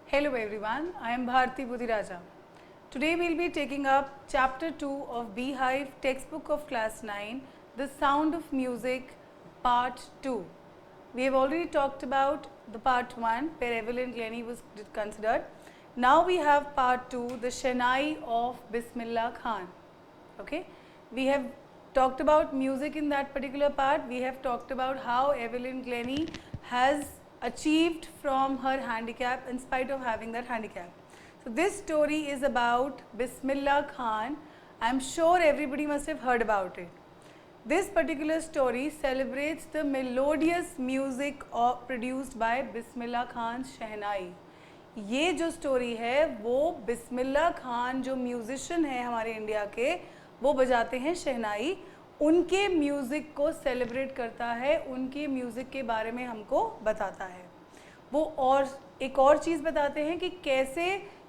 Hello everyone, I am Bharti Budhiraja. Today we will be taking up chapter 2 of Beehive textbook of class 9, The Sound of Music, part 2. We have already talked about the part 1 where Evelyn Glennie was considered. Now we have part 2, the Shehnai of Bismillah Khan. Okay, we have talked about music in that particular part. We have talked about how Evelyn Glennie has achieved from her handicap in spite of having that handicap. So this story is about Bismillah Khan. I am sure everybody must have heard about it. This particular story celebrates the melodious music produced by Bismillah Khan's Shehnai. ये जो story है वो बिस्मिल्लाह खान जो musician है हमारे India के, वो बजाते हैं शहनाई, उनके म्यूज़िक को सेलिब्रेट करता है, उनके म्यूज़िक के बारे में हमको बताता है। वो और एक और चीज़ बताते हैं कि कैसे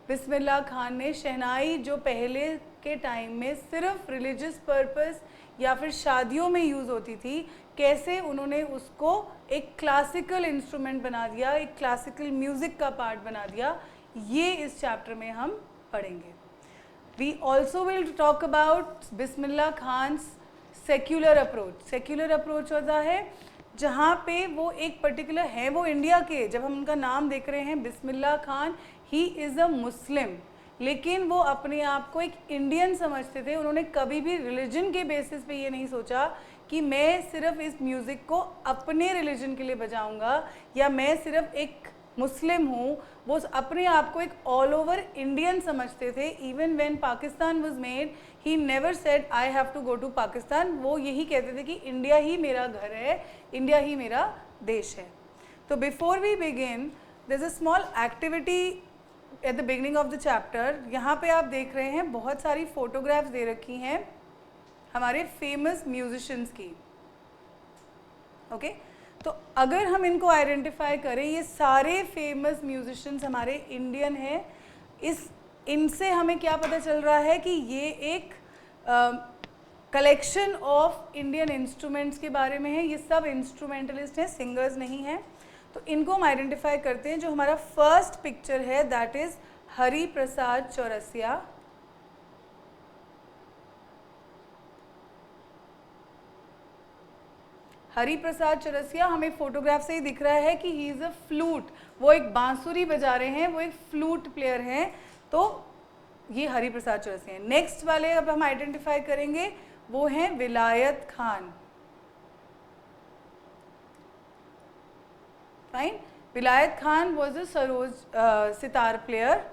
बिस्मिल्लाह खान ने शहनाई जो पहले के टाइम में सिर्फ रिलीजियस पर्पस या फिर शादियों में यूज़ होती थी, कैसे उन्होंने उसको एक क्लासिकल इंस्ट्रूमेंट बना दिया, एक क्लासिकल म्यूज़िक का पार्ट बना दिया। ये इस चैप्टर में हम पढ़ेंगे। We also will talk about Bismillah Khan's secular approach. Secular approach होता है जहाँ पे वो एक पर्टिकुलर है, वो इंडिया के, जब हम उनका नाम देख रहे हैं Bismillah Khan, he is a मुस्लिम, लेकिन वो अपने आप को एक इंडियन समझते थे। उन्होंने कभी भी रिलीजन के बेसिस पे ये नहीं सोचा कि मैं सिर्फ इस म्यूज़िक को अपने रिलीजन के लिए बजाऊंगा या मैं सिर्फ एक मुस्लिम हूँ। वो अपने आप को एक ऑल ओवर इंडियन समझते थे। Even when Pakistan was made, he never said I have to go to Pakistan. वो यही कहते थे कि इंडिया ही मेरा घर है, इंडिया ही मेरा देश है। तो before we begin, there is a small activity at the beginning of the chapter. यहाँ पे आप देख रहे हैं बहुत सारी फोटोग्राफ्स दे रखी हैं हमारे फेमस म्यूजिशियंस की। ओके, तो अगर हम इनको आइडेंटिफाई करें, ये सारे फेमस म्यूजिशियंस हमारे इंडियन हैं। इनसे हमें क्या पता चल रहा है कि ये एक कलेक्शन ऑफ इंडियन इंस्ट्रूमेंट्स के बारे में है। ये सब इंस्ट्रूमेंटलिस्ट हैं, सिंगर्स नहीं हैं। तो इनको हम आइडेंटिफाई करते हैं। जो हमारा फर्स्ट पिक्चर है दैट इज़ हरि प्रसाद चौरसिया। हरि प्रसाद चौरसिया हमें फोटोग्राफ से ही दिख रहा है कि ही इज़ अ फ्लूट, वो एक बांसुरी बजा रहे हैं, वो एक फ्लूट प्लेयर हैं। तो ये हरि प्रसाद चौरसिया हैं। नेक्स्ट वाले अब हम आइडेंटिफाई करेंगे, वो हैं विलायत Khan. Fine, Vilayat Khan was a सरोज सितार प्लेयर।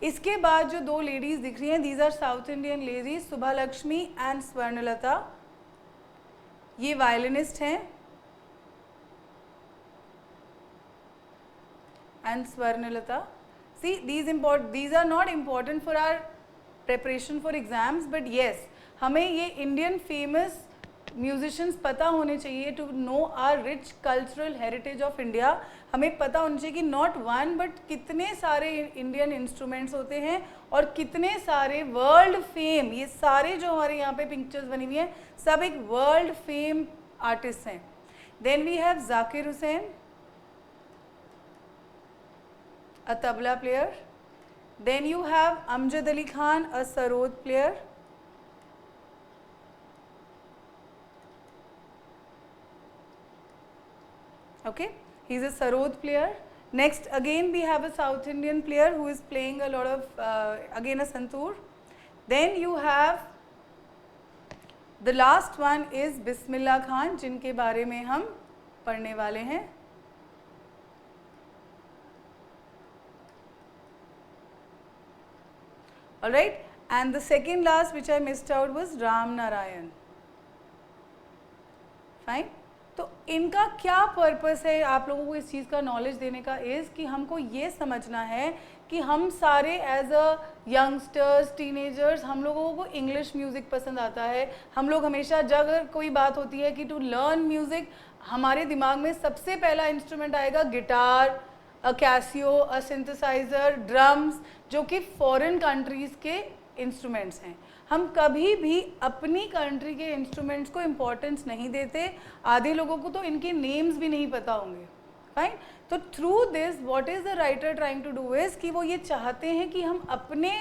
इसके बाद जो दो लेडीज दिख रही हैं, these are south Indian ladies, Subha Lakshmi and Swarnalata. ये वायलिनिस्ट हैं and Swarnalata. See these are not important for our preparation for exams, but yes, हमें ये इंडियन फेमस म्यूजिशियंस पता होने चाहिए to know our rich cultural heritage of India. हमें पता होना चाहिए कि नॉट वन बट कितने सारे इंडियन इंस्ट्रूमेंट्स होते हैं और कितने सारे वर्ल्ड फेम, ये सारे जो हमारे यहाँ पे पिक्चर्स बनी हुई हैं सब एक वर्ल्ड फेम आर्टिस्ट हैं। Then we have Zakir Hussain, a tabla player. Then you have Amjad Ali Khan, a sarod player. Okay, he's a sarod player. Next again we have a South Indian player who is playing a lot of again a santoor. Then you have the last one is Bismillah Khan, जिनके बारे में हम पढ़ने वाले हैं। Alright, and the second last which I missed out was Ram Narayan. Fine. तो इनका क्या पर्पस है आप लोगों को इस चीज़ का नॉलेज देने का, इज़ कि हमको ये समझना है कि हम सारे एज अ यंगस्टर्स, टीनेजर्स, हम लोगों को इंग्लिश म्यूज़िक पसंद आता है। हम लोग हमेशा जब अगर कोई बात होती है कि टू लर्न म्यूज़िक, हमारे दिमाग में सबसे पहला इंस्ट्रूमेंट आएगा गिटार, अ कैसियो, अ सिंथेसाइज़र, ड्रम्स, जो कि फॉरेन कंट्रीज़ के इंस्ट्रूमेंट्स हैं। हम कभी भी अपनी कंट्री के इंस्ट्रूमेंट्स को इम्पोर्टेंस नहीं देते। आधे लोगों को तो इनके नेम्स भी नहीं पता होंगे। फाइन. तो through this what is the writer trying to do is कि वो ये चाहते हैं कि हम अपने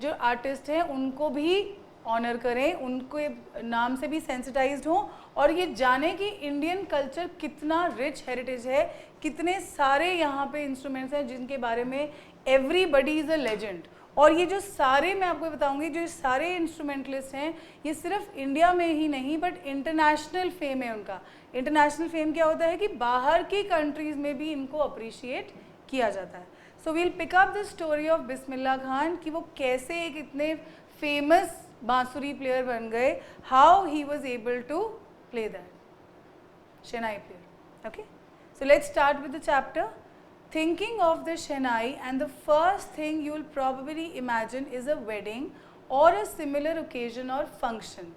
जो आर्टिस्ट हैं उनको भी ऑनर करें, उनके नाम से भी सेंसिटाइज्ड हों और ये जाने कि इंडियन कल्चर कितना रिच हेरिटेज है, कितने सारे यहाँ पे इंस्ट्रूमेंट्स हैं जिनके बारे में एवरीबडी इज़ अ लेजेंड. और ये जो सारे मैं आपको बताऊंगी, जो सारे इंस्ट्रूमेंटलिस्ट हैं ये सिर्फ इंडिया में ही नहीं बट इंटरनेशनल फेम है उनका. इंटरनेशनल फेम क्या होता है कि बाहर की कंट्रीज़ में भी इनको अप्रिशिएट किया जाता है. So we'll pick up the story of Bismillah Khan कि वो कैसे एक इतने फेमस बांसुरी प्लेयर बन गए, how he was able to play that shehnai player. Okay, so let's start with the chapter. Thinking of the Shehnai, and the first thing you will probably imagine is a wedding or a similar occasion or function.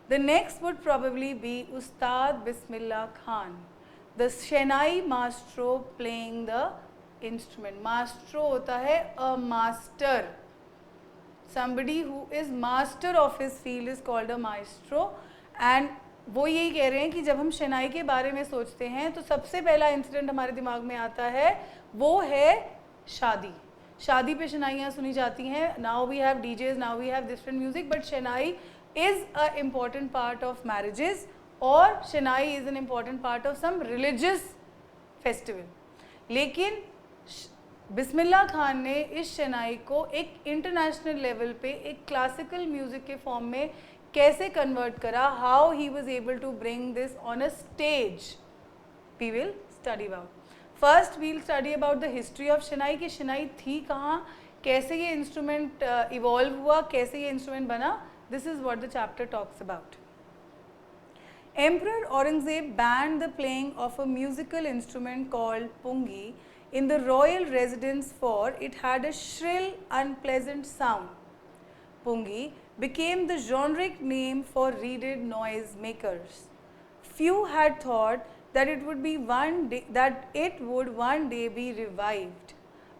The next would probably be Ustad Bismillah Khan, the Shehnai maestro playing the instrument. Maestro hota hai a master. Somebody who is master of his field is called a maestro. And वो यही कह रहे हैं कि जब हम शहनाई के बारे में सोचते हैं तो सबसे पहला इंसिडेंट हमारे दिमाग में आता है वो है शादी. शादी पे शहनाइयाँ सुनी जाती हैं. Now we have DJs, now we have different music, but shehnai is a important part of marriages और shehnai is an important part of some religious festival. लेकिन बिस्मिल्लाह खान ने इस शहनाई को एक इंटरनेशनल लेवल पे एक क्लासिकल म्यूज़िक के फॉर्म में कैसे कन्वर्ट करा, how he was able to bring this on a stage, we will study about. First we'll study about the history of shehnai कि शहनाई थी कहाँ, कैसे ये इंस्ट्रूमेंट इवॉल्व हुआ, कैसे ये इंस्ट्रूमेंट बना. This is what the chapter talks about. Emperor Aurangzeb banned the playing of a musical instrument called pungi in the royal residence for it had a shrill, unpleasant sound. Pungi became the generic name for reeded noise makers. Few had thought that it would one day be revived.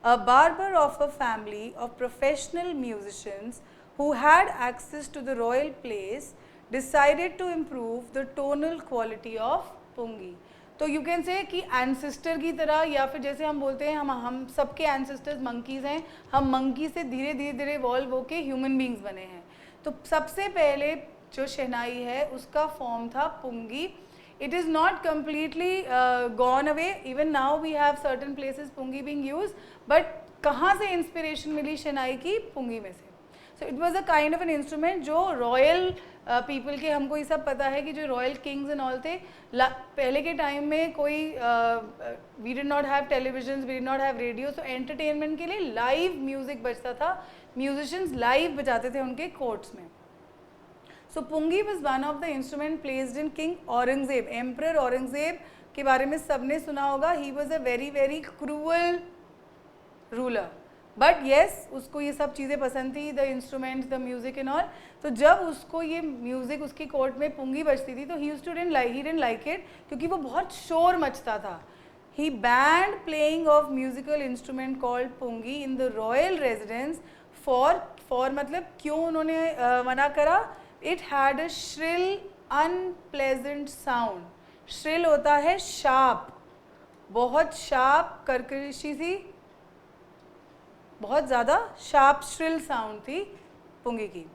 A barber of a family of professional musicians who had access to the royal place decided to improve the tonal quality of pungi. तो you can say कि ancestor की तरह, या फिर जैसे हम बोलते हैं हम सबके एंसेस्टर्स मंकीज़ हैं, हम मंकी से धीरे धीरे इवॉल्व होके ह्यूमन बींग्स बने हैं. तो सबसे पहले जो शहनाई है उसका फॉर्म था pungi. It is not completely gone away, even now we have certain places pungi being use, but कहाँ से इंस्पिरेशन मिली शहनाई की? पुंगी में से. So it was a kind of an instrument जो रॉयल पीपल के, हमको ये सब पता है कि जो रॉयल किंग्स एंड ऑल थे पहले के टाइम में, कोई we did not have television, we did not have radio, so entertainment के लिए लाइव म्यूजिक बजता था, म्यूजिशियंस लाइव बजाते थे उनके कोर्ट्स में. So pungi was one of the instrument played in king Aurangzeb. Emperor Aurangzeb के बारे में सबने सुना होगा. He was a very very cruel ruler, but yes उसको ये सब चीज़ें पसंद थी, the instruments, the music and all. तो जब उसको ये म्यूजिक उसकी कोर्ट में पुंगी बजती थी तो ही डिडंट लाइक इट, क्योंकि वो बहुत शोर मचता था. He banned playing of musical instrument called pungi in the royal residence for मतलब क्यों उन्होंने मना करा? It had a shrill unpleasant sound. Shrill होता है शार्प, बहुत शार्प, कर्कशी सी, बहुत ज़्यादा शार्प श्रिल साउंड थी पुंगी की.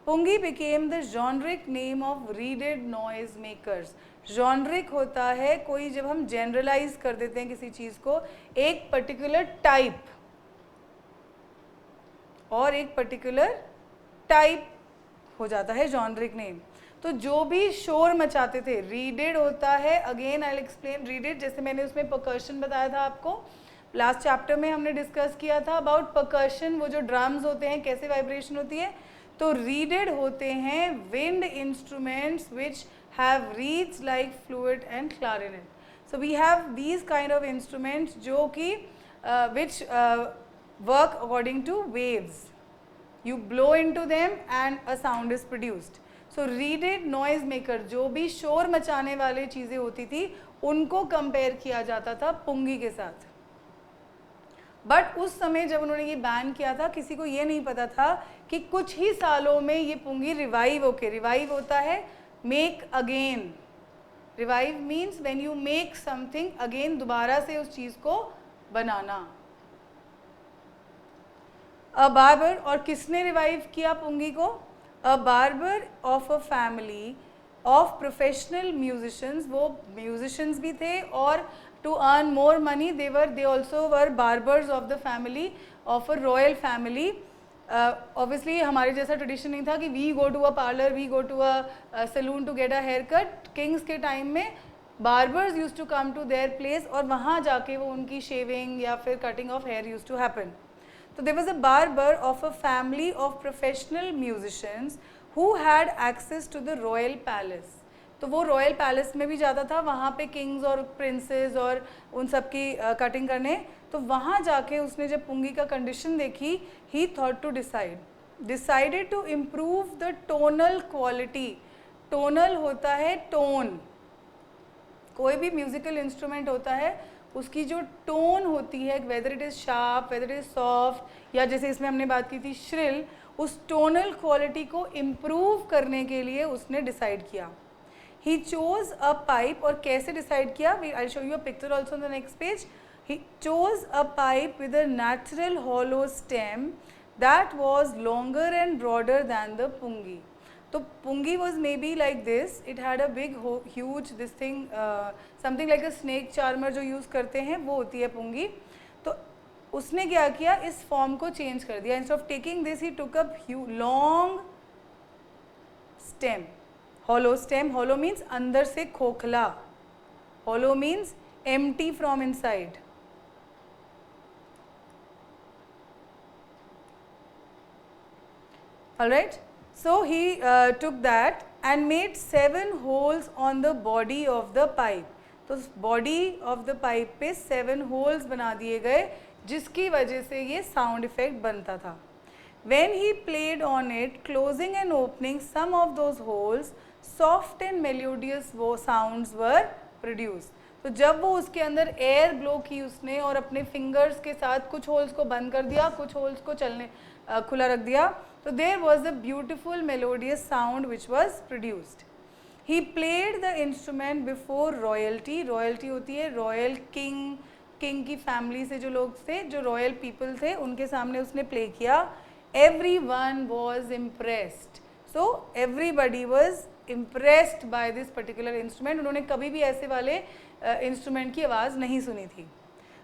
Pungi became the generic name of reeded noise makers. Generic होता है कोई, जब हम जनरलाइज कर देते हैं किसी चीज़ को, एक पर्टिकुलर टाइप और एक पर्टिकुलर टाइप हो जाता है जॉनरिक नेम. तो जो भी शोर मचाते थे, रीडेड होता है, again I will explain readed. जैसे मैंने उसमें परकशन बताया था आपको, लास्ट चैप्टर में हमने डिस्कस किया था अबाउट परकशन, वो जो ड्रम्स होते हैं कैसे वाइब्रेशन होती है. तो रीडेड होते हैं wind instruments which have reeds like fluid and clarinet. So we have these kind of instruments जो कि which work according to waves. You blow into them and a sound is produced. So reeded noise maker, जो भी शोर मचाने वाले चीज़ें होती थी उनको कंपेयर किया जाता था पुंगी के साथ. बट उस समय जब उन्होंने ये बैन किया था, किसी को ये नहीं पता था कि कुछ ही सालों में ये पुंगी रिवाइव होता है make again. Revive means when you make something again, दोबारा से उस चीज़ को बनाना। अ बार्बर, और किसने रिवाइव किया पुंगी को? A barber of a family of professional musicians, वो म्यूजिशंस भी थे और to earn more money they also were barbers of the family of a royal family. Obviously हमारे जैसा ट्रेडिशन नहीं था कि we go to a parlour, we go to a salon to get a hair cut. Kings के time में barbers use to come to their place और वहाँ जाके वो उनकी शेविंग या फिर cutting of hair use to happen. So there was a barber of a family of professional musicians who had access to the royal palace. तो वो royal palace में भी जाता था, वहाँ पे किंग्स और प्रिंसेस और उन सब की कटिंग करने। तो वहाँ जाके उसने जब पुंगी का कंडीशन देखी, he thought to decided to improve the tonal quality. Tonal होता है टोन, कोई भी म्यूजिकल इंस्ट्रूमेंट होता है उसकी जो टोन होती है, weather it is sharp, weather it is soft, या जैसे इसमें हमने बात की थी श्रिल, उस टोनल क्वालिटी को इम्प्रूव करने के लिए उसने डिसाइड किया। ही चोज अ पाइप, और कैसे डिसाइड किया? I show you a picture also on the next page. He chose a pipe with a natural hollow stem that was longer and broader than the pungi. तो pungi was maybe like this, it had a big huge this thing, something like a snake charmer जो use करते हैं वो होती है पुंगी। तो उसने क्या किया, इस फॉर्म को चेंज कर दिया। Instead of taking this he took up long stem, hollow stem. Hollow means अंदर से खोखला, hollow means empty from inside. Alright, so he took that and made 7 holes on the body of the pipe. तो body of the pipe पे 7 holes बना दिए गए, जिसकी वजह से ये sound effect बनता था। When he played on it, closing and opening some of those holes, soft and melodious वो sounds were produced. तो जब वो उसके अंदर एयर ब्लो की उसने और अपने फिंगर्स के साथ कुछ होल्स को बंद कर दिया, कुछ होल्स को चलने खुला रख दिया, तो there was a beautiful melodious sound which was produced. He played the instrument before royalty. Royalty होती है रॉयल किंग, किंग की फैमिली से जो लोग थे, जो रॉयल पीपल थे, उनके सामने उसने प्ले किया। Everyone was impressed, so everybody was impressed by this particular instrument. उन्होंने कभी भी ऐसे वाले इंस्ट्रूमेंट की आवाज़ नहीं सुनी थी।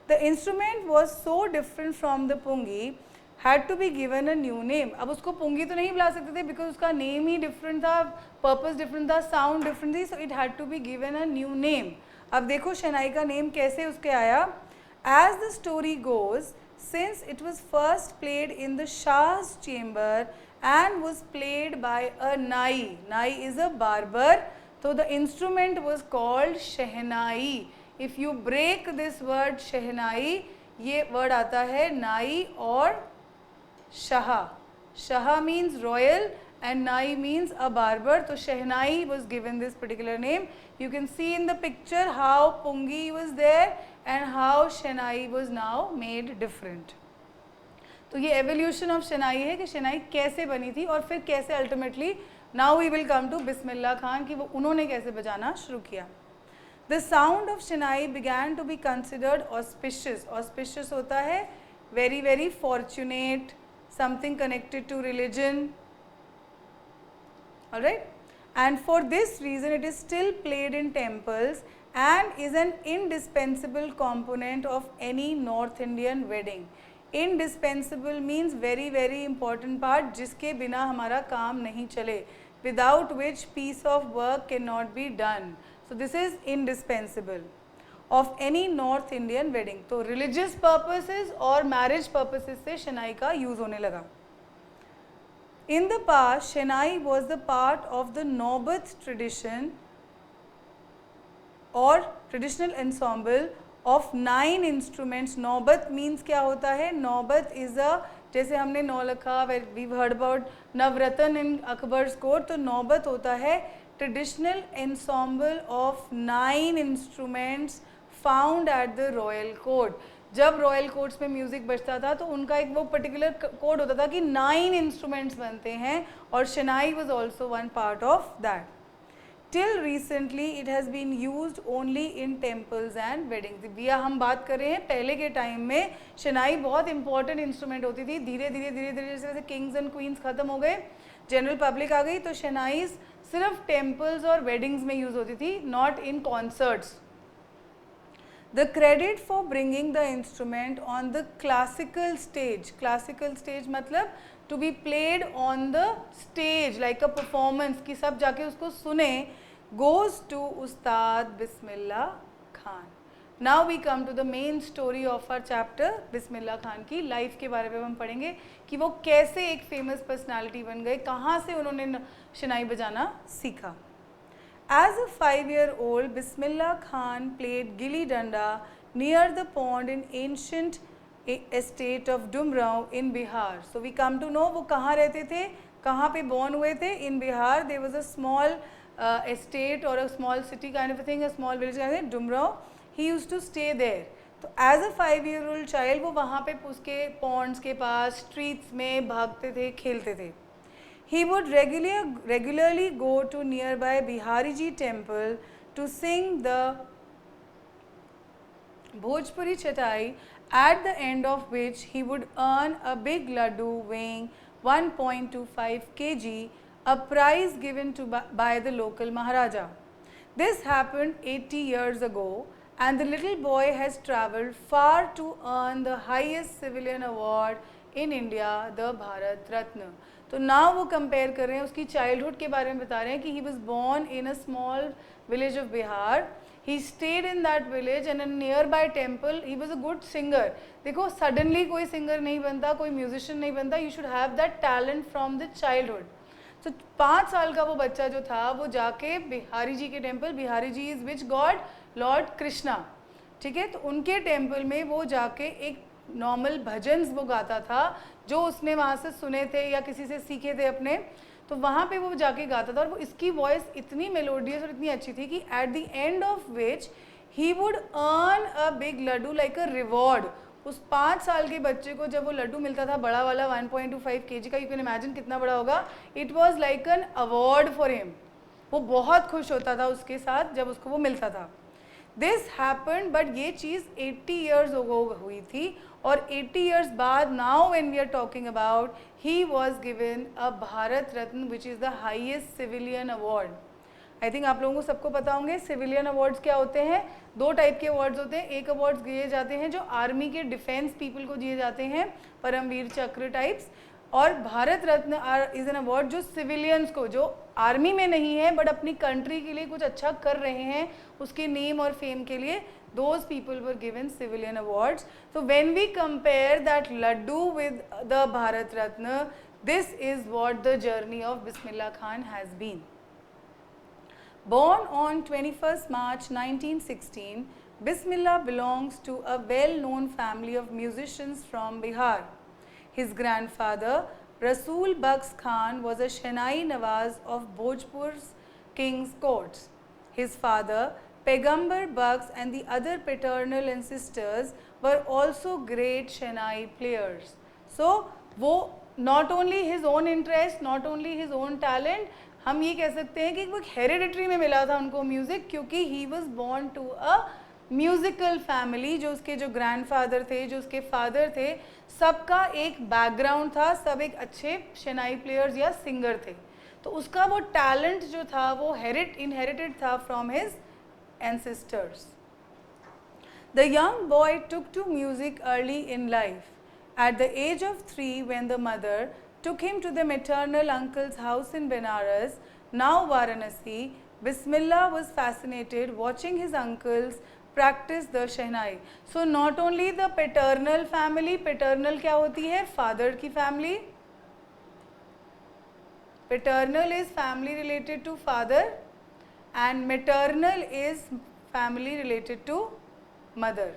The instrument was so different from the pungi, had to be given a new name. अब उसको पुंगी तो नहीं बुला सकते थे बिकॉज उसका नेम ही डिफरेंट था, पर्पस डिफरेंट था, साउंड डिफरेंट थी, so it had to be given a new name. अब देखो शहनाई का नेम कैसे उसके आया। As the story goes, since it was first played in the Shah's chamber and was played by a nai. Nai is a barber. So the instrument was called shehnai. If you break this word shehnai, ये word आता है nai और shaha. Shaha means royal and nai means a barber. तो shehnai was given this particular name. You can see in the picture how pungi was there and how shehnai was now made different. तो ये evolution of शहनाई है कि शहनाई कैसे बनी थी और फिर कैसे ultimately now we will come to Bismillah Khan कि वो उन्होंने कैसे बजाना शुरू किया। The sound of shehnai began to be considered auspicious. Auspicious होता है very very fortunate, something connected to religion, alright, and for this reason it is still played in temples and is an indispensable component of any North Indian wedding. Indispensable means very very important part, जिसके बिना हमारा काम नहीं चले, without which piece of work cannot be done. So this is indispensable of any North Indian wedding. तो religious purposes और marriage purposes से शहनाई का use होने लगा। In the past, shehnai was the part of the naubat tradition और traditional ensemble of 9 instruments. Naubat means क्या होता है? नौबत इज़ अ, जैसे हमने Naulakha, we heard about Navratna in Akbar's court, तो नौबत होता है traditional ensemble of 9 instruments found at the royal court. जब रॉयल कोर्ट्स में म्यूज़िक बजता था तो उनका एक वो पर्टिकुलर कोड होता था कि 9 इंस्ट्रूमेंट्स बनते हैं और shehnai was also one part of that. till recently it has been used only in temples and weddings. भैया हम बात कर रहे हैं पहले के टाइम में शनाई बहुत इंपॉर्टेंट इंस्ट्रूमेंट होती थी. धीरे धीरे जैसे जैसे किंग्स एंड क्वींस खत्म हो गए, जनरल पब्लिक आ गई, तो शनाई सिर्फ टेम्पल्स और वेडिंग्स में यूज होती थी, not in concerts. The credit for bringing the instrument on the classical stage मतलब to be played on the stage like a performance कि सब जाके उसको सुने, goes to Ustad Bismillah Khan. Now we come to the main story of our chapter. Bismillah Khan की life के बारे में हम पढ़ेंगे कि वो कैसे एक फेमस पर्सनालिटी बन गए, कहाँ से उन्होंने शनाई बजाना सीखा. As a 5-year-old, Bismillah Khan played gilli danda near the pond in ancient estate of Dumrao in Bihar. So we come to know वो कहाँ रहते थे, कहाँ पे born हुए थे. In Bihar there was a small estate or a small city kind of a thing, a small village kind of thing, Dumrao. He used to stay there. तो as a 5-year-old child वो वहाँ पे उसके ponds के पास streets में भागते थे, खेलते थे. He would regularly go to nearby Bihariji temple to sing the Bhojpuri Chatai, at the end of which he would earn a big laddu weighing 1.25 kg, a prize given by the local Maharaja. This happened 80 years ago, and the little boy has travelled far to earn the highest civilian award in India, the Bharat Ratna. तो now वो compare कर रहे हैं, उसकी childhood के बारे में बता रहे हैं कि he was born in a small village of Bihar. He stayed in that village and near by temple. He was a good singer. देखो सडनली कोई सिंगर नहीं बनता, कोई म्यूजिशियन नहीं बनता, you should have that talent from the childhood. तो 5 साल का वो बच्चा जो था वो जाके बिहारी जी के temple, Bihari ji is which god, lord Krishna, ठीक है. तो उनके टेम्पल में वो जाके एक नॉर्मल भजन्स वो गाता था जो उसने वहाँ से सुने थे या किसी से सीखे थे अपने, तो वहाँ पे वो जाके गाता था. और वो इसकी वॉइस इतनी मेलोडियस और इतनी अच्छी थी कि at the end of which he would earn a big laddoo like a reward. उस 5 साल के बच्चे को जब वो लड्डू मिलता था बड़ा वाला 1.25 kg का, यू कैन इमेजिन कितना बड़ा होगा. It was like an award for him. वो बहुत खुश होता था उसके साथ जब उसको वो मिलता था. दिस हैपन्ड, बट ये चीज़ 80 years ago हुई थी. और 80 years बाद, now when we are talking about, he was given a Bharat Ratna which is the highest civilian award. I think आप लोगों को सबको पता होंगे सिविलियन अवार्ड्स क्या होते हैं. 2 टाइप के अवार्ड्स होते हैं. एक अवार्ड्स दिए जाते हैं जो आर्मी के डिफेंस पीपल को दिए जाते हैं, परमवीर चक्र टाइप्स. और Bharat Ratna is an award जो सिविलियंस को, जो आर्मी में नहीं है बट अपनी कंट्री के लिए कुछ अच्छा कर रहे हैं, उसके नेम और फेम के लिए, those people were given civilian awards. So when we compare that laddu with the Bharat Ratna, this is what the journey of Bismillah Khan has been. Born on 21st March 1916, Bismillah belongs to a well-known family of musicians from Bihar. His grandfather, Rasool Bucks Khan, was a Shenai Nawaz of Bhojpur's king's courts. His father, Pegambar Bucks, and the other paternal ancestors were also great Shenai players. So, वो not only his own interest, not only his own talent, हम ये कह सकते हैं कि वो hereditary में मिला था उनको म्यूज़िक, क्योंकि he was born to a musical family. जो उसके जो ग्रैंडफादर थे, जो उसके फादर थे, सबका एक बैकग्राउंड था, सब एक अच्छे शेनाई प्लेयर्स या सिंगर थे. तो उसका वो टैलेंट जो था वो इनहेरिटेड था from his ancestors. The young boy took to music early in life. At the age of 3, when the mother took him to the maternal uncle's house in Benares, now Varanasi, Bismillah was fascinated watching his uncles practice the shehnai. So not only the paternal family, paternal क्या होती है, father की family. Paternal is family related to father, and maternal is family related to mother.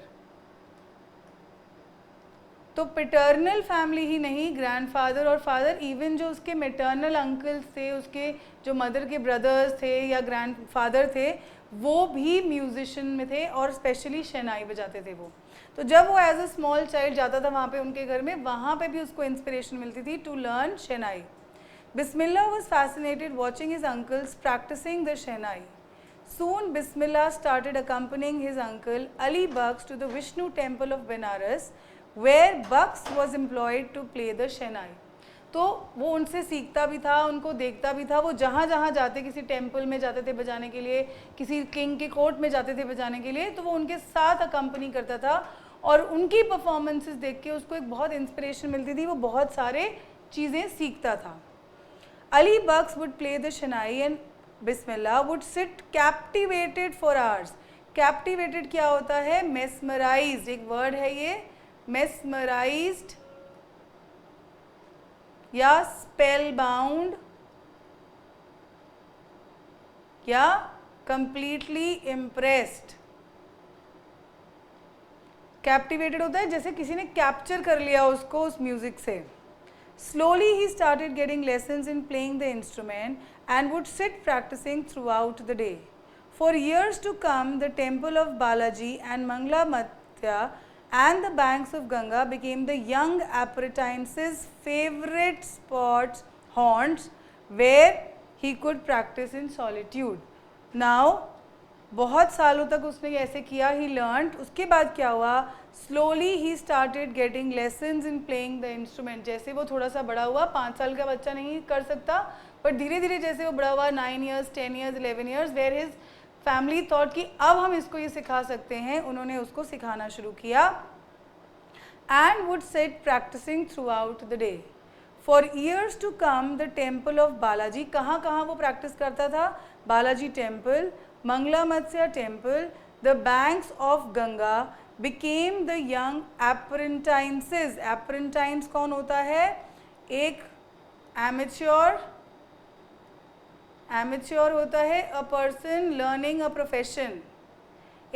तो paternal family ही नहीं, grandfather और father, even जो उसके maternal uncles थे, उसके जो मदर के ब्रदर्स थे या ग्रैंडफादर थे, वो भी म्यूजिशियन में थे और स्पेशली शहनाई बजाते थे वो. तो जब वो एज अ स्मॉल चाइल्ड जाता था वहाँ पे उनके घर में, वहाँ पे भी उसको इंस्पिरेशन मिलती थी to learn shehnai. Bismillah was fascinated watching his uncles practicing the Shehnai. Soon Bismillah started accompanying his uncle Ali Baksh to the Vishnu temple of Benares, where Baksh was employed to play the Shehnai. तो वो उनसे सीखता भी था, उनको देखता भी था, वो जहाँ जहाँ जाते, किसी टेम्पल में जाते थे बजाने के लिए, किसी किंग के कोर्ट में जाते थे बजाने के लिए, तो वो उनके साथ अकम्पनी करता था और उनकी परफॉर्मेंसेस देख के उसको एक बहुत इंस्पिरेशन मिलती थी, वो बहुत सारे चीज़ें सीखता था. Ali Baksh would play the Shehnai and Bismillah would sit captivated for hours. Captivated क्या होता है? Mesmerized, एक वर्ड है ये, mesmerized या spellbound या completely impressed. Captivated होता है जैसे किसी ने कैप्चर कर लिया उसको उस म्यूजिक से. Slowly he started getting lessons in playing the instrument and would sit practicing throughout the day. For years to come, the temple of Balaji and Mangla Matsya and the banks of Ganga became the young apprentice's favorite spots, haunts, where he could practice in solitude. Now, बहुत सालों तक उसने ऐसे किया, he learned. उसके बाद क्या हुआ? Slowly he started getting lessons in playing the instrument. जैसे वो थोड़ा सा बड़ा हुआ, 5 साल का बच्चा नहीं कर सकता, पर धीरे धीरे जैसे वो बड़ा हुआ, 9 years, 10 years, 11 years, where his family thought कि अब हम इसको ये सिखा सकते हैं, उन्होंने उसको सिखाना शुरू किया. And would sit practicing throughout the day. For years to come, the temple of Balaji, कहाँ कहाँ वो practice करता था? Balaji temple, Mangla Matsya temple, the banks of Ganga became the young apprentices. Apprentice कौन होता है? एक amateur होता है a person learning a profession.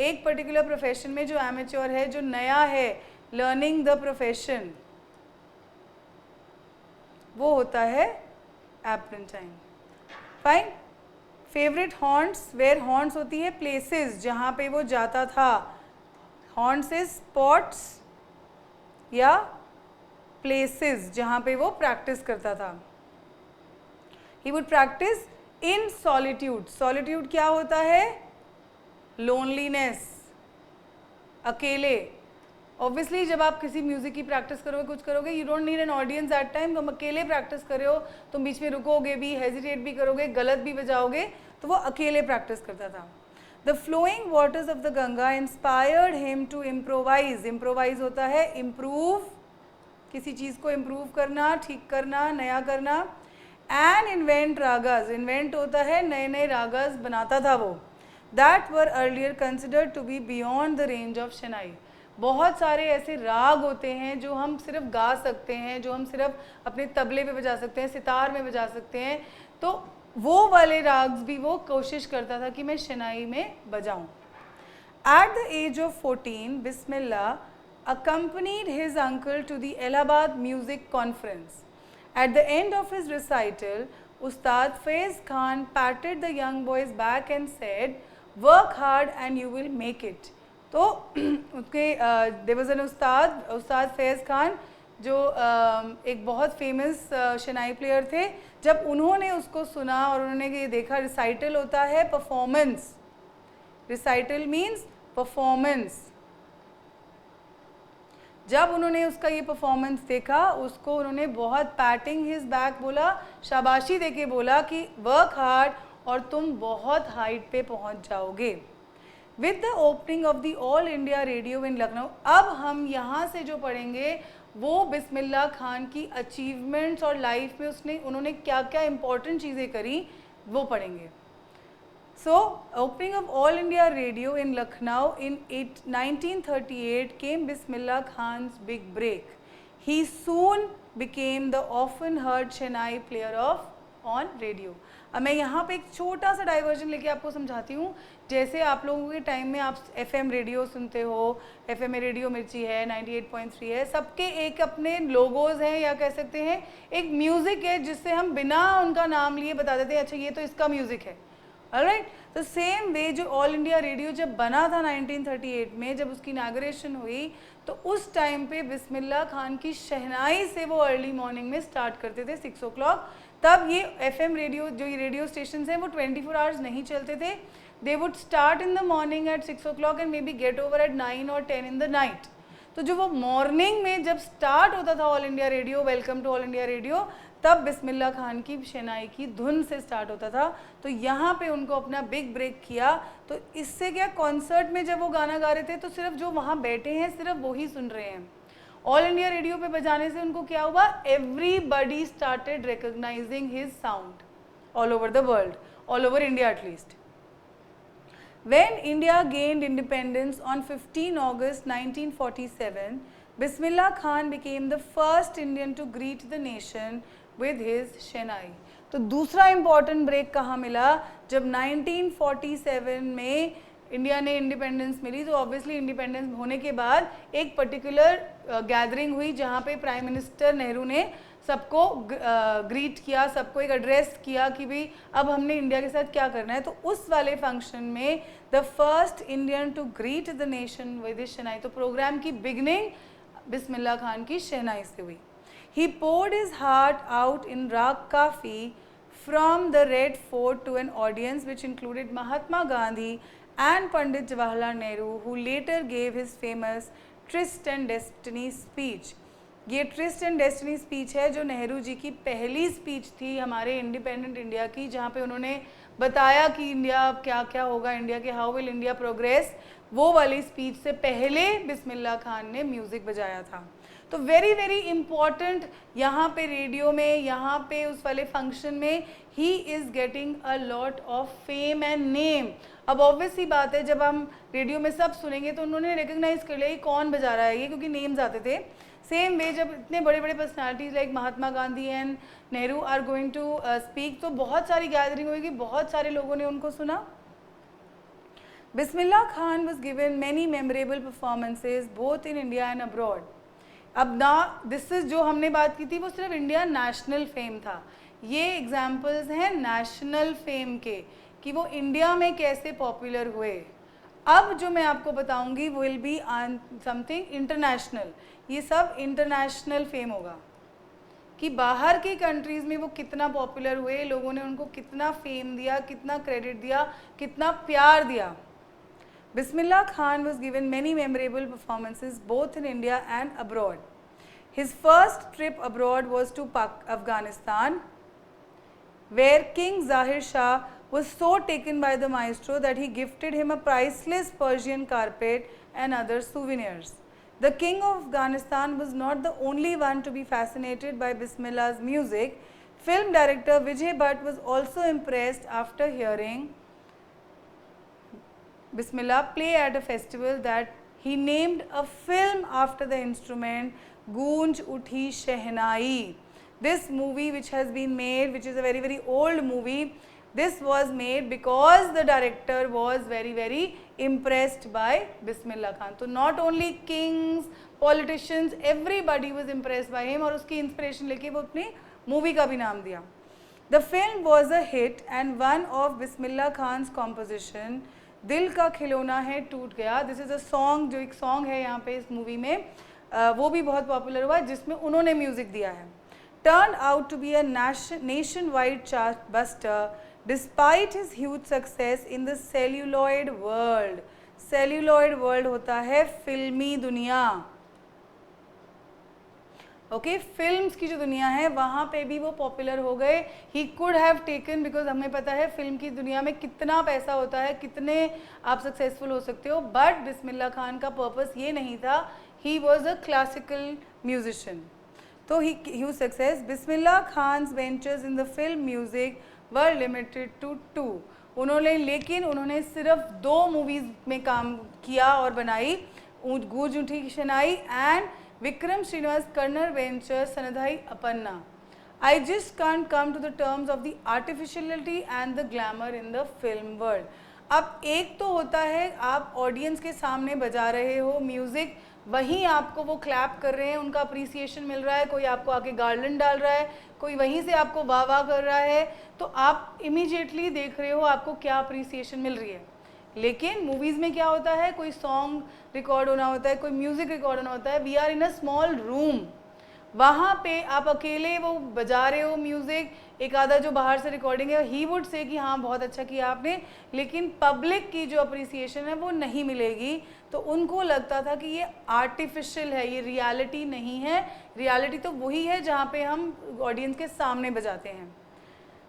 एक particular profession में जो amateur है, जो नया है, learning the profession, वो होता है apprentice. Fine. Favorite haunts, where haunts होती है places जहाँ पे वो जाता था. Haunts is spots या places जहाँ पे वो practice करता था. He would practice in solitude. Solitude क्या होता है? Loneliness, अकेले. Obviously जब आप किसी म्यूज़िक की प्रैक्टिस करोगे, कुछ करोगे, you don't need an audience that time. तुम अकेले प्रैक्टिस कर रहे हो, तुम बीच में रुकोगे भी, हेजिटेट भी करोगे, गलत भी बजाओगे, तो वो अकेले प्रैक्टिस करता था. The flowing waters of the Ganga inspired him to improvise. Improvise होता है improve, किसी चीज़ को improve करना, ठीक करना, नया करना. And invent ragas. Invent होता है नए नए ragas बनाता था वो. That were earlier considered to be beyond the range of Shehnai. बहुत सारे ऐसे राग होते हैं जो हम सिर्फ गा सकते हैं, जो हम सिर्फ अपने तबले पे बजा सकते हैं, सितार में बजा सकते हैं, तो वो वाले राग्स भी वो कोशिश करता था कि मैं शेनाई में बजाऊं. At the age of 14, Bismillah accompanied his uncle to the Allahabad Music Conference. At the end of his recital, Ustad Faiz Khan patted the young boy's back and said, "Work hard and you will make it." तो उसके there was an उस्ताद फैज़ खान जो एक बहुत famous शनाई player थे. जब उन्होंने उसको सुना और उन्होंने ये देखा, रिसाइटल होता है परफॉर्मेंस, रिसाइटल मीन्स परफॉर्मेंस. जब उन्होंने उसका ये परफॉर्मेंस देखा, उसको उन्होंने बहुत पैटिंग हिज बैक बोला, शाबाशी देके बोला कि वर्क हार्ड और तुम बहुत हाइट पे पहुंच जाओगे. With the opening of the All India Radio in Lucknow, अब हम यहाँ से जो पढ़ेंगे वो बिस्मिल्लाह खान की अचीवमेंट्स और लाइफ में उन्होंने क्या क्या इंपॉर्टेंट चीज़ें करी वो पढ़ेंगे. So opening of all India Radio in Lucknow in 1938 came Bismillah Khan's big break. He soon became the often heard Shehnai player of on radio. अब मैं यहाँ पे एक छोटा सा डाइवर्जन लेके आपको समझाती हूँ. जैसे आप लोगों के टाइम में आप FM रेडियो सुनते हो, FM में रेडियो मिर्ची है, 98.3 है, सबके एक अपने लोगोज हैं या कह सकते हैं एक म्यूज़िक है जिससे हम बिना उनका नाम लिए बता देते हैं अच्छा ये तो इसका म्यूज़िक है. ऑलराइट, तो सेम वे जो ऑल इंडिया रेडियो जब बना था 1938 में, जब उसकी इनाग्रेशन हुई, तो उस टाइम पे बिस्मिल्लाह खान की शहनाई से वो अर्ली मॉर्निंग में स्टार्ट करते थे 6 o'clock. तब ये FM रेडियो, जो ये रेडियो स्टेशन हैं वो 24 आवर्स नहीं चलते थे. They would start in the morning at 6 o'clock and may be get over at 9 or 10 in the night. तो जो वो मॉर्निंग में जब स्टार्ट होता था All India Radio, welcome to All India Radio, तब बिस्मिल्लाह खान की शहनाई की धुन से स्टार्ट होता था. तो यहाँ पे उनको अपना बिग ब्रेक किया. तो इससे क्या, कॉन्सर्ट में जब वो गाना गा रहे थे तो सिर्फ जो वहाँ बैठे हैं सिर्फ वो ही सुन रहे हैं. ऑल इंडिया रेडियो पे बजाने से उनको क्या हुआ, everybody started recognising his sound all over the world, all over India at least. When India gained independence on 15 August 1947, Bismillah Khan became the first Indian to greet the nation with his shehnai. तो दूसरा important break कहाँ मिला, जब 1947 में India ने independence मिली. तो obviously independence होने के बाद एक पर्टिकुलर गैदरिंग हुई जहाँ पे प्राइम मिनिस्टर नेहरू ने सबको ग्रीट किया, सबको एक एड्रेस किया कि भाई अब हमने इंडिया के साथ क्या करना है. तो उस वाले फंक्शन में the first Indian to greet the nation with his shehnai, तो प्रोग्राम की बिगनिंग बिस्मिल्लाह खान की शहनाई से हुई. ही poured his heart out in Raag Kafi from the Red Fort to an audience which included Mahatma Gandhi and Pandit Jawaharlal Nehru, who later gave his famous Tryst and Destiny speech. ये tourist and destiny speech है जो नेहरू जी की पहली speech थी हमारे independent India की, जहाँ पे उन्होंने बताया कि इंडिया क्या क्या होगा, इंडिया के हाउ विल इंडिया प्रोग्रेस. वो वाली स्पीच से पहले बिस्मिल्लाह खान ने म्यूज़िक बजाया था. तो वेरी वेरी इम्पॉर्टेंट यहाँ पे रेडियो में, यहाँ पे उस वाले फंक्शन में he is getting a lot of fame and name. अब ऑब्वियस सी बात है, जब हम रेडियो में सब सुनेंगे तो उन्होंने रिकग्नाइज कर लिया कि कौन बजा रहा है ये, क्योंकि नेम्स आते थे. सेम वे जब इतने बड़े बड़े personalities like Mahatma Gandhi and Nehru are going to speak, तो बहुत सारी गैदरिंग होगी, बहुत सारे लोगों ने उनको सुना. Bismillah Khan was given many memorable performances both in India and abroad. अब ना दिस इज जो हमने बात की थी वो सिर्फ इंडिया नेशनल फेम था. ये एग्जाम्पल्स हैं नेशनल फेम के कि वो इंडिया में कैसे पॉपुलर हुए. अब जो मैं आपको बताऊंगी will be on something international. ये सब इंटरनेशनल फेम होगा कि बाहर की कंट्रीज़ में वो कितना पॉपुलर हुए, लोगों ने उनको कितना फेम दिया, कितना क्रेडिट दिया, कितना प्यार दिया. Bismillah Khan was given many memorable performances both in India and abroad. His first trip abroad was to Afghanistan, where King Zahir Shah was so taken by the maestro that he gifted him a priceless Persian carpet and other souvenirs. The king of Afghanistan was not the only one to be fascinated by Bismillah's music. Film director Vijay Bhatt was also impressed after hearing Bismillah play at a festival that he named a film after the instrument Goonj Uthi Shehnai. This movie which has been made, which is a very very old movie, this was made because the director was very very impressed by Bismillah Khan. So not only kings, politicians, everybody was impressed by him और उसकी inspiration लेके वो अपनी movie का भी नाम दिया. The film was a hit and one of Bismillah Khan's composition, दिल का खिलौना है टूट गया. This is a song, जो एक song है यहाँ पे इस movie में, वो भी बहुत popular हुआ जिसमें उन्होंने music दिया है. Turned out to be a nationwide chart buster despite his huge success in the celluloid world. Celluloid world होता है फिल्मी दुनिया. ओके, फिल्म्स की जो दुनिया है वहाँ पे भी वो पॉपुलर हो गए. He could have taken, because हमें पता है फिल्म की दुनिया में कितना पैसा होता है, कितने आप सक्सेसफुल हो सकते हो, बट बिस्मिल्लाह खान का पर्पस ये नहीं था. He was a classical musician, तो he was success. Bismillah Khan's ventures in the film music were limited to 2. उन्होंने सिर्फ 2 मूवीज़ में काम किया और बनाई, गूंज उठी शहनाई and Vikram Srinivas Karnar Venture Sanadhai Apanna. I just can't come to the terms of the artificiality and the glamour in the film world. अब एक तो होता है आप ऑडियंस के सामने बजा रहे हो म्यूज़िक, वहीं आपको वो क्लैप कर रहे हैं, उनका अप्रिसिएशन मिल रहा है, कोई आपको आके गार्लैंड डाल रहा है, कोई वहीं से आपको वाह वाह कर रहा है, तो आप इमीडिएटली देख रहे हो आपको क्या अप्रिसिएशन मिल रही है. लेकिन मूवीज़ में क्या होता है, कोई सॉन्ग रिकॉर्ड होना होता है, कोई म्यूज़िक रिकॉर्ड होना होता है, we are in a small room, वहाँ पे आप अकेले वो बजा रहे हो म्यूज़िक, एक आधा जो बाहर से रिकॉर्डिंग है ही वुड से कि हाँ बहुत अच्छा किया आपने, लेकिन पब्लिक की जो अप्रिसिएशन है वो नहीं मिलेगी। तो उनको लगता था कि ये आर्टिफिशियल है, ये रियलिटी नहीं है, रियलिटी तो वही है जहाँ पे हम ऑडियंस के सामने बजाते हैं।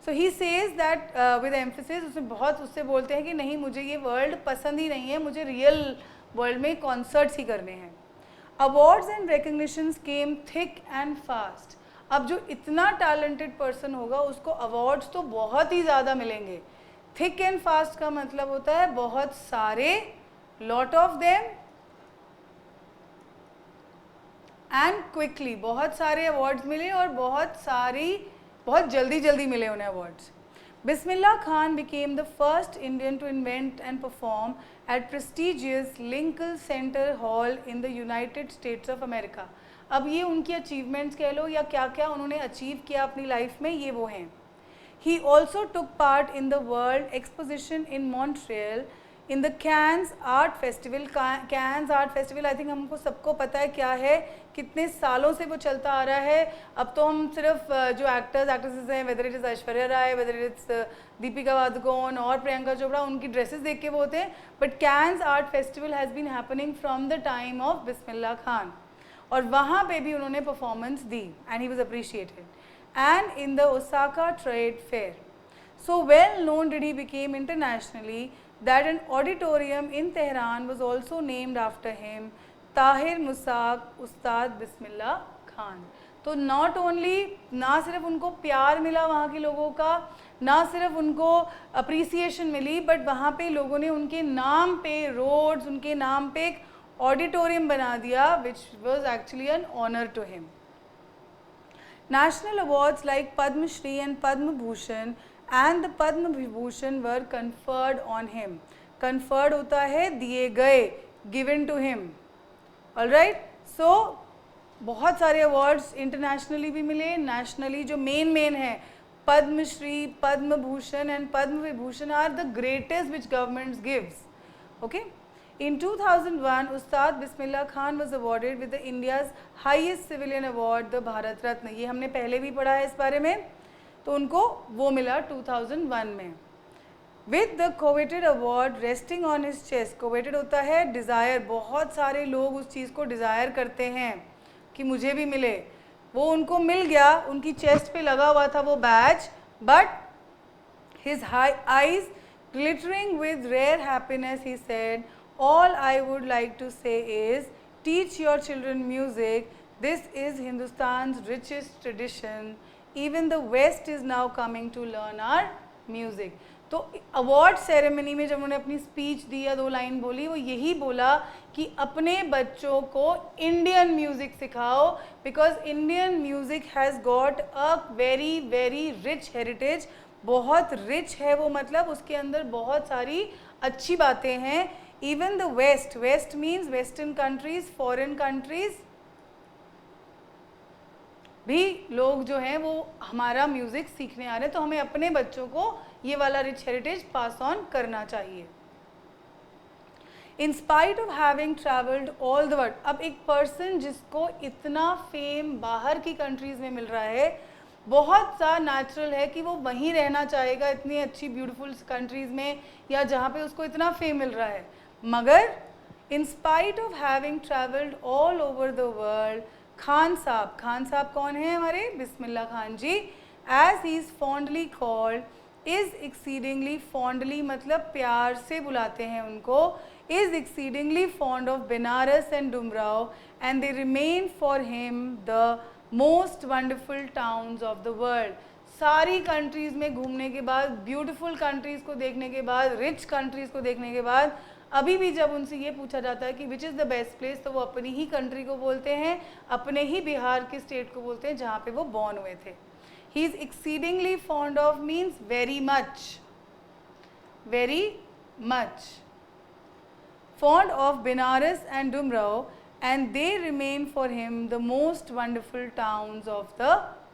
So he says that with emphasis, उसमें बहुत उससे बोलते हैं कि नहीं मुझे ये वर्ल्ड पसंद ही नहीं है, मुझे रियल वर्ल्ड में कॉन्सर्ट्स ही करने हैं। Awards and recognitions came thick and fast. अब जो इतना टैलेंटेड पर्सन होगा उसको अवार्ड्स तो बहुत ही ज़्यादा मिलेंगे। थिक एंड फास्ट का मतलब होता है बहुत सारे, lot of them, and quickly, बहुत सारे अवार्ड्स मिले और बहुत जल्दी जल्दी मिले उन्हें awards. Bismillah Khan became the first Indian to invent and perform at prestigious Lincoln Center Hall in the United States of America. अब ये उनकी अचीवमेंट्स कह लो या क्या क्या उन्होंने अचीव किया अपनी लाइफ में, ये वो हैं। He also took part in the World Exposition in Montreal in the Cannes Art Festival. Cannes Art Festival I think हमको सबको पता है क्या है, कितने सालों से वो चलता आ रहा है। अब तो हम सिर्फ जो एक्टर्स एक्ट्रेसेस हैं, whether it is Aishwarya Rai, whether it's Deepika Padukone और प्रियंका चोपड़ा, उनकी ड्रेसेस देख के वो होते हैं। But Cannes art festival has been happening from the time of Bismillah Khan, और वहाँ पे भी उन्होंने परफॉर्मेंस दी and he was appreciated. And in the Osaka trade fair, so well known did he became internationally that an auditorium in Tehran was also named after him, ताहिर मुसाक उस्ताद बिस्मिल्लाह खान। तो not only, ना सिर्फ उनको प्यार मिला वहाँ के लोगों का, ना सिर्फ उनको अप्रिसिएशन मिली, बट वहाँ पे लोगों ने उनके नाम पे रोड्स, उनके नाम पे एक ऑडिटोरियम बना दिया, which was actually an honour to him. National awards like Padma Shri and Padma Bhushan and the Padma Vibhushan were conferred on him. Conferred होता है दिए गए, given to him. Alright, so बहुत सारे awards इंटरनेशनली भी मिले, nationally जो main है Padma Shri, Padma Bhushan and Padma Vibhushan are the greatest which governments gives. Okay. In 2001, Ustad Bismillah Khan was awarded with the India's highest civilian award, the Bharat Ratna. ये हमने पहले भी पढ़ा है इस बारे में, तो उनको वो मिला 2001 में. With the coveted award resting on his chest, coveted होता है desire, बहुत सारे लोग उस चीज़ को desire करते हैं कि मुझे भी मिले, वो उनको मिल गया, उनकी chest पे लगा हुआ था वो badge, but his eyes glittering with rare happiness, he said, all I would like to say is teach your children music. This is Hindustan's richest tradition. Even the West is now coming to learn our music. तो award ceremony में जब उन्होंने अपनी speech दी या 2 line बोली, वो यही बोला कि अपने बच्चों को इंडियन म्यूज़िक सिखाओ, because Indian music has got a very very rich heritage. बहुत रिच है वो, मतलब उसके अंदर बहुत सारी अच्छी बातें हैं. Even the West, West means Western countries, foreign countries, भी लोग जो हैं वो हमारा म्यूज़िक सीखने आ रहे हैं, तो हमें अपने बच्चों को ये वाला रिच हेरिटेज पास ऑन करना चाहिए. In spite of having traveled all the world, अब एक पर्सन जिसको इतना फेम बाहर की कंट्रीज़ में मिल रहा है, बहुत सा नेचुरल है कि वो वहीं रहना चाहेगा इतनी अच्छी ब्यूटीफुल कंट्रीज़ में या जहाँ पे उसको इतना फेम मिल रहा है. मगर in spite of having travelled all over the world, Khan Sahab कौन है हमारे? Bismillah Khan ji. As he is fondly called, is exceedingly, fondly मतलब प्यार से बुलाते हैं उनको, is exceedingly fond of Banaras and Dumraon, and they remain for him the most wonderful towns of the world. सारी कंट्रीज़ में घूमने के बाद, ब्यूटीफुल कंट्रीज़ को देखने के बाद, रिच कंट्रीज़ को देखने के बाद, अभी भी जब उनसे ये पूछा जाता है कि विच इज़ द बेस्ट प्लेस, तो वो अपनी ही कंट्री को बोलते हैं, अपने ही बिहार के स्टेट को बोलते हैं जहाँ पे वो बॉर्न हुए थे. He is exceedingly fond of means very much, fond of Banaras and Dumraon, and they remain for him the most wonderful towns of the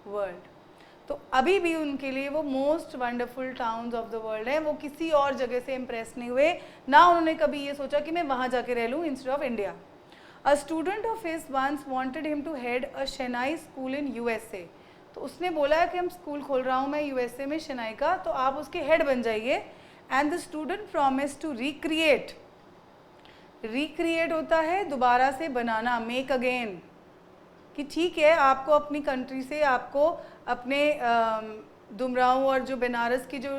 world. तो अभी भी उनके लिए वो most wonderful towns of the world है. वो किसी और जगह से इम्प्रेस नहीं हुए, ना उन्होंने कभी ये सोचा कि मैं वहाँ जाके रह लूँ instead of India. A student of his once wanted him to head a shehnai school in USA. तो उसने बोला है कि हम स्कूल खोल रहा हूँ मैं यूएसए में शेनाई का, तो आप उसके हेड बन जाइए। And the student promise to recreate, recreate होता है दोबारा से बनाना, मेक अगेन, कि ठीक है आपको अपनी कंट्री से, आपको अपने दुमराव और जो बनारस की जो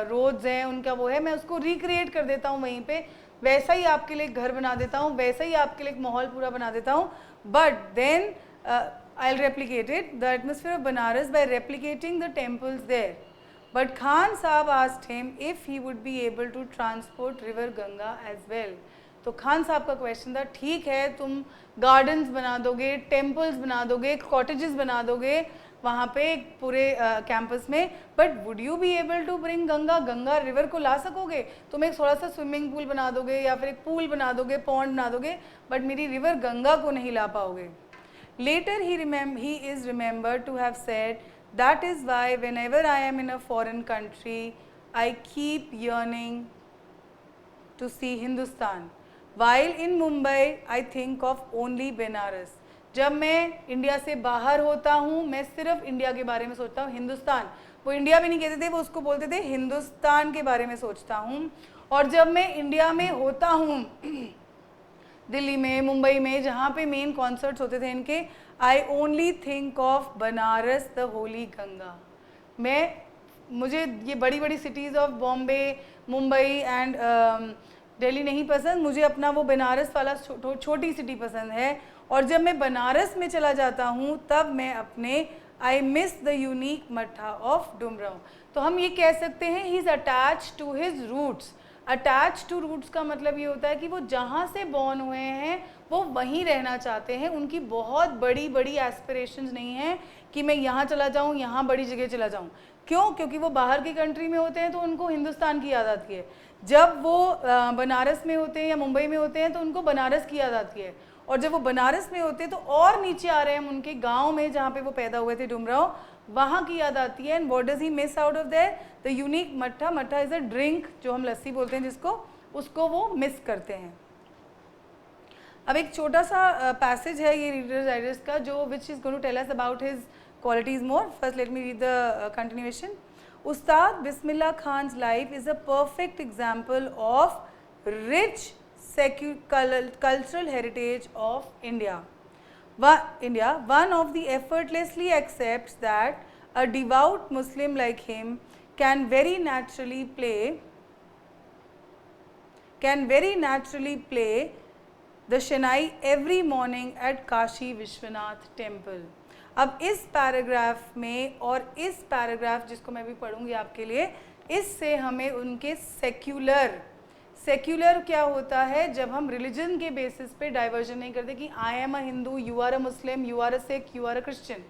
रोड्स हैं उनका वो है, मैं उसको रिक्रिएट कर देता हूँ वहीं पे, वैसा ही आपके लिए घर बना देता हूँ, वैसा ही आपके लिए एक माहौल पूरा बना देता हूँ, but then I will replicate it the atmosphere of Banaras by replicating the temples there. But Khan Sahab asked him if he would be able to transport river Ganga as well. तो खान साहब का क्वेश्चन था, ठीक है तुम गार्डन्स बना दोगे, टेम्पल्स बना दोगे, कॉटेजेस बना दोगे वहाँ पे पूरे कैंपस में, but would you be able to bring Ganga, Ganga river को ला सकोगे? तुम एक थोड़ा सा स्विमिंग पूल बना दोगे या फिर एक पूल बना दोगे, पॉन्ड बना दोगे, बट मेरी रिवर गंगा को नहीं ला पाओगे। Later he is remembered to have said, that is why whenever I am in a foreign country I keep yearning to see Hindustan, while in Mumbai I think of only Benares। जब मैं India से बाहर होता हूँ मैं सिर्फ India के बारे में सोचता हूँ, हिंदुस्तान, वो इंडिया भी नहीं कहते थे, वो उसको बोलते थे हिंदुस्तान के बारे में सोचता हूँ। और जब मैं इंडिया में होता हूँ दिल्ली में, मुंबई में, जहाँ पे मेन कॉन्सर्ट्स होते थे इनके, I only think of Banaras the Holi Ganga. मुझे ये बड़ी बड़ी cities of Bombay, Mumbai and Delhi नहीं पसंद, मुझे अपना वो बनारस वाला छोटी सिटी पसंद है। और जब मैं बनारस में चला जाता हूँ तब मैं अपने I miss the unique mattha of Dumraon. तो हम ये कह सकते हैं he is attach to his roots. Attach to roots का मतलब ये होता है कि वो जहाँ से बॉर्न हुए हैं वो वहीं रहना चाहते हैं, उनकी बहुत बड़ी बड़ी एस्पिरेशंस नहीं हैं कि मैं यहाँ चला जाऊँ, यहाँ बड़ी जगह चला जाऊँ। क्यों? क्योंकि वो बाहर की कंट्री में होते हैं तो उनको हिंदुस्तान की याद आती है, जब वो बनारस में होते हैं या मुंबई में होते हैं तो उनको बनारस की याद आती है, और जब वो बनारस में होते हैं तो और नीचे आ रहे हैं हम उनके गाँव में जहाँ पे वो पैदा हुए थे डुमराव, वहाँ की याद आती है। And what does he miss out of their? The unique मट्ठा। मट्ठा इज़ अ ड्रिंक, जो हम लस्सी बोलते हैं जिसको, उसको वो मिस करते हैं। अब एक छोटा सा पैसेज है ये रीडर्स डाइजेस्ट का, जो which is going to tell us about his qualities more. First let me read the continuation. Ustad Bismillah Khan's life is a perfect example of rich cultural heritage of India. One of the effortlessly accepts that a devout Muslim like him can very naturally play the Shehnai every morning at Kashi Vishwanath temple. अब इस paragraph में और इस paragraph जिसको मैं भी पढ़ूंगी आपके लिए, इससे हमें उनके सेक्युलर क्या होता है जब हम रिलीजन के बेसिस पे डाइवर्जन नहीं करते कि I am a Hindu, you are a Muslim, you are a Sikh, you are a Christian.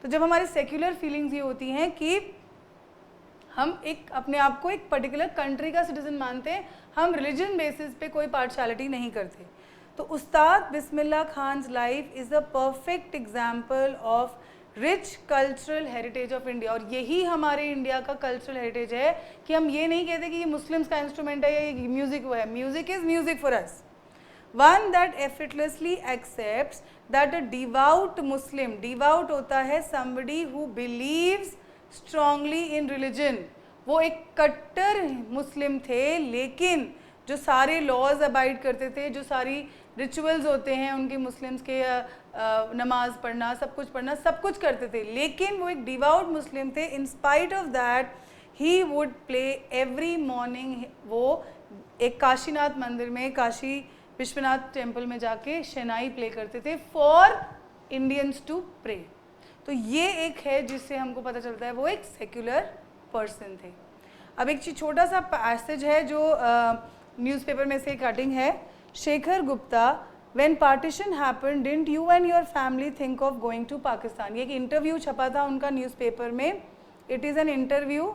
तो जब हमारी सेक्युलर फीलिंग्स ये होती हैं कि हम एक अपने आप को एक पर्टिकुलर कंट्री का सिटीजन मानते हैं, हम रिलीजन बेसिस पे कोई पार्शलिटी नहीं करते। तो Ustad Bismillah Khan's life is a perfect example of rich cultural heritage of India. और यही हमारे इंडिया का कल्चरल हेरिटेज है कि हम ये नहीं कहते कि ये मुस्लिम्स का इंस्ट्रूमेंट है या ये म्यूज़िक वो है। Music is music for us. One that effortlessly accepts that a devout Muslim, devout होता है somebody who believes strongly in religion. वो एक कट्टर मुस्लिम थे, लेकिन जो सारे लॉज अबाइड करते थे, जो सारी रिचुअल्स होते हैं उनके मुस्लिम्स के, नमाज पढ़ना, सब कुछ करते थे, लेकिन वो एक डिवाउट मुस्लिम थे। इन spite of that he would play every morning, वो एक काशीनाथ मंदिर में, काशी विश्वनाथ टेम्पल में जाके शहनाई प्ले करते थे फॉर इंडियंस टू प्रे। तो ये एक है जिससे हमको पता चलता है वो एक सेक्युलर पर्सन थे। अब एक चीज छोटा सा पैसेज है जो न्यूज़पेपर में से कटिंग है। Shekhar Gupta, when partition happened didn't you and your family think of going to Pakistan. ये एक इंटरव्यू छपा था उनका न्यूज़पेपर में। इट इज़ एन इंटरव्यू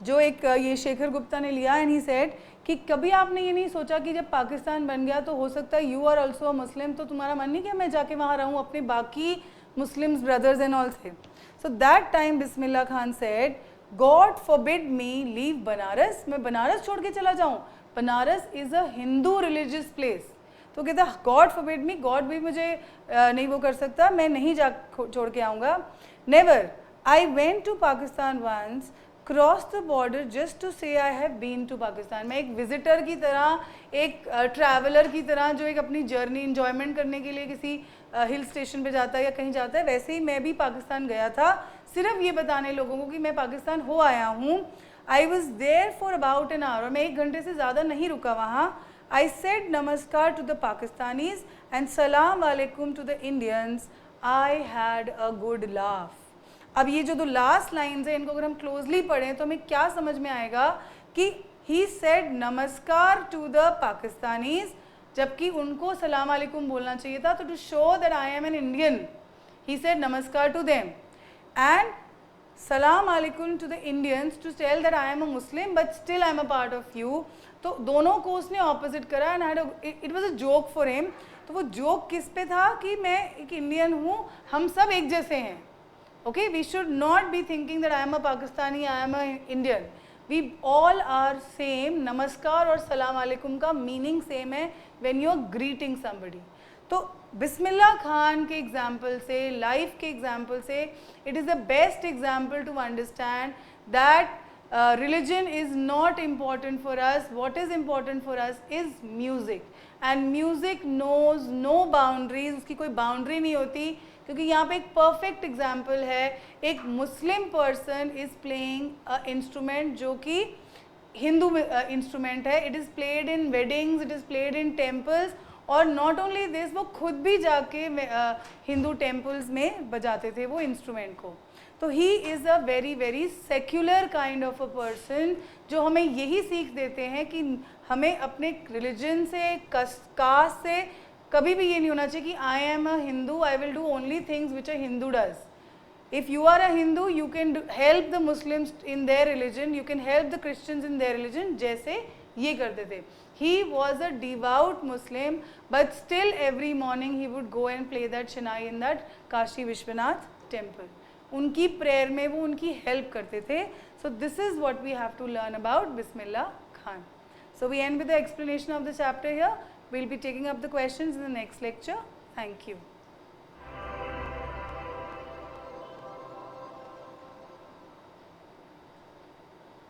जो एक ये शेखर गुप्ता ने लिया, एंड ही सेड कि कभी आपने ये नहीं सोचा कि जब पाकिस्तान बन गया तो हो सकता है यू आर ऑल्सो अ मुस्लिम, तो तुम्हारा मन नहीं कि मैं जाके वहाँ रहूँ अपने बाकी मुस्लिम्स ब्रदर्स एंड ऑल से। So that time Bismillah Khan said, God forbid me leave Banaras, मैं बनारस छोड़ के चला जाऊँ। Banaras is a Hindu religious place. तो कहता गॉड फॉरबिड मी, गॉड भी मुझे नहीं वो कर सकता, मैं नहीं जा छोड़ के आऊँगा. Never, I went to Pakistan once, cross the border just to say I have been to Pakistan. मैं एक विजिटर की तरह, एक ट्रैवलर की तरह जो एक अपनी जर्नी इंजॉयमेंट करने के लिए किसी हिल स्टेशन पे जाता है या कहीं जाता है, वैसे ही मैं भी पाकिस्तान गया था, सिर्फ ये बताने लोगों को कि मैं पाकिस्तान हो आया हूँ. I was there for about an hour, मैं 1 घंटे से ज़्यादा नहीं रुका वहाँ. I said namaskar to the Pakistanis and salaam walekum to the Indians. I had a good laugh. अब ये जो 2 लास्ट लाइन्स हैं, इनको अगर हम क्लोजली पढ़ें तो हमें क्या समझ में आएगा कि he said namaskar to the Pakistanis, जबकि उनको सलाम वालेकुम बोलना चाहिए था. तो to show that I am an Indian, he said namaskar to them and salaam walekum to the Indians to tell that I am a Muslim but still I am a part of you. तो दोनों को उसने ऑपोजिट करा and it was a joke for him. तो वो joke किस पे था कि मैं एक इंडियन हूँ, हम सब एक जैसे हैं. Okay, we should not be thinking that I am a Pakistani, I am a Indian. We all are same. Namaskar और सलाम वालेकुम का मीनिंग सेम है when you are greeting somebody. तो बिस्मिल्लाह खान के एग्जाम्पल से, लाइफ के एग्जाम्पल से, it is the best example to understand that religion is not important for us. What is important for us is music, and music knows no boundaries. उसकी कोई boundary नहीं होती, क्योंकि यहाँ पे एक परफेक्ट एग्जाम्पल है. एक Muslim person is playing a instrument जो कि हिंदू इंस्ट्रूमेंट है. It is played in weddings, it is played in temples, और नॉट ओनली दिस, वो खुद भी जाके हिंदू टेम्पल्स में बजाते थे वो इंस्ट्रूमेंट को. तो he is a very very secular kind of a person, जो हमें यही सीख देते हैं कि हमें अपने रिलीजन से, कास्ट से कभी भी ये नहीं होना चाहिए कि I am a Hindu, I will do only things which a Hindu does. If you are a Hindu, you can help the Muslims in their religion, you can help the Christians in their religion, जैसे ये करते थे. He was a devout Muslim, but still every morning he would go and play that Shanai in that Kashi Vishwanath temple. उनकी prayer में वो उनकी help करते थे. So this is what we have to learn about Bismillah Khan. So we end with the explanation of the chapter here. We'll be taking up the questions in the next lecture. Thank you.